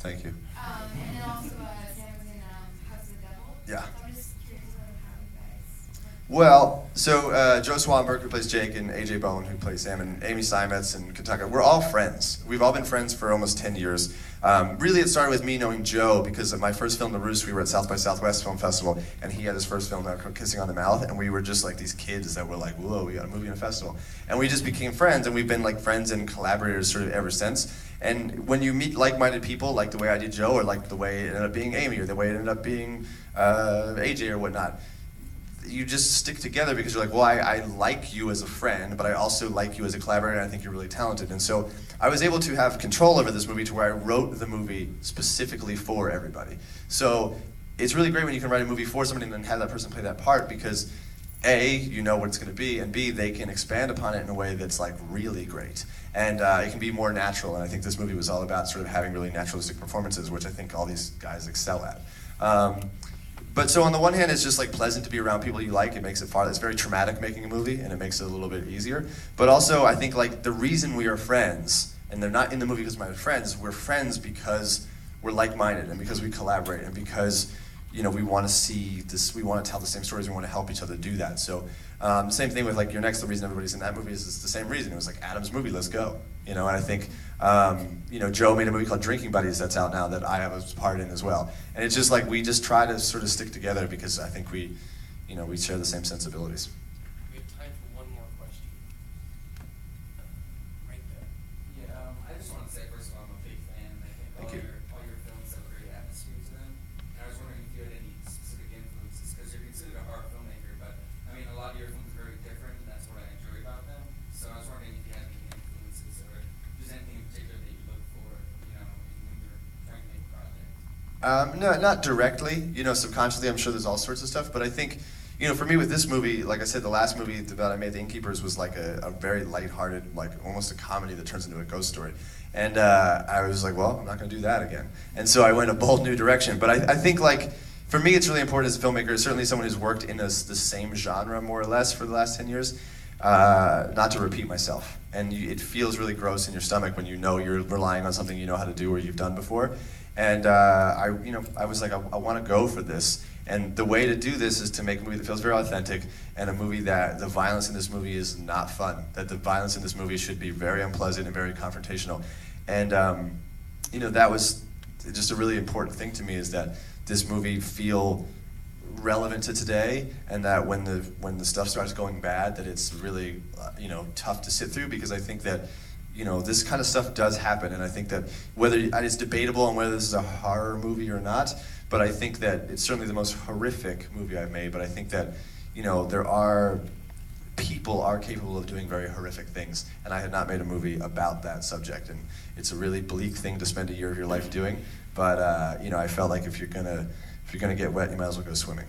Thank you. And then also, Sam was in House of the Devil. Yeah. So I'm just curious about how you guys work. Well, so Joe Swanberg, who plays Jake, and AJ Bowen, who plays Sam, and Amy Simets and Kentucky, we're all friends. We've all been friends for almost 10 years. Really, it started with me knowing Joe because of my first film, The Roost, we were at South by Southwest Film Festival, and he had his first film, Kissing on the Mouth, and we were just like these kids that were like, whoa, we got a movie and a festival. And we just became friends, and we've been like friends and collaborators sort of ever since. And when you meet like-minded people, like the way I did Joe, or like the way it ended up being Amy, or the way it ended up being AJ or whatnot, you just stick together because you're like, well, I like you as a friend, but I also like you as a collaborator, and I think you're really talented. And so I was able to have control over this movie to where I wrote the movie specifically for everybody. So it's really great when you can write a movie for somebody and then have that person play that part because A, you know what it's going to be, and B, they can expand upon it in a way that's like really great. And it can be more natural, and I think this movie was all about sort of having really naturalistic performances, which I think all these guys excel at. But so on the one hand, it's just like pleasant to be around people you like. It makes it it's very traumatic making a movie, and it makes it a little bit easier. But also, I think like the reason we are friends, and they're not in the movie because we're friends, we're friends because we're like-minded, and because we collaborate, and because we want to see this, we want to tell the same stories, we want to help each other do that. So same thing with like Your Next, the reason everybody's in that movie is the same reason. It was like Adam's movie, let's go. And I think Joe made a movie called Drinking Buddies that's out now that I have a part in as well. And it's just like we just try to sort of stick together because I think we share the same sensibilities. We have time for one more question. Right there. Yeah, I just want to say first of all, I'm a big fan. I think all your films have a great atmosphere to them. And I was wondering if you had any specific influences because you're considered a horror filmmaker, but I mean a lot of your films are very different, and that's what I enjoy about them. So I was wondering if you had any influences or if there's anything in particular that you look for, when you're trying to make a project. No, not directly. Subconsciously, I'm sure there's all sorts of stuff. But I think, for me with this movie, like I said, the last movie that I made, The Innkeepers, was like a very lighthearted, like almost a comedy that turns into a ghost story. And I was like, well, I'm not going to do that again. And so I went a bold new direction. But I think like, for me, it's really important as a filmmaker, certainly someone who's worked in the same genre more or less for the last 10 years, not to repeat myself. And it feels really gross in your stomach when you're relying on something you know how to do or you've done before. And I was like, I want to go for this. And the way to do this is to make a movie that feels very authentic, and a movie that the violence in this movie is not fun. That the violence in this movie should be very unpleasant and very confrontational. And that was just a really important thing to me, is that this movie feel relevant to today, and that when the stuff starts going bad, that it's really tough to sit through, because I think that this kind of stuff does happen, and I think that it's debatable on whether this is a horror movie or not, but I think that it's certainly the most horrific movie I've made. But I think that people are capable of doing very horrific things, and I had not made a movie about that subject, and it's a really bleak thing to spend a year of your life doing. But I felt like if you're gonna get wet, you might as well go swimming.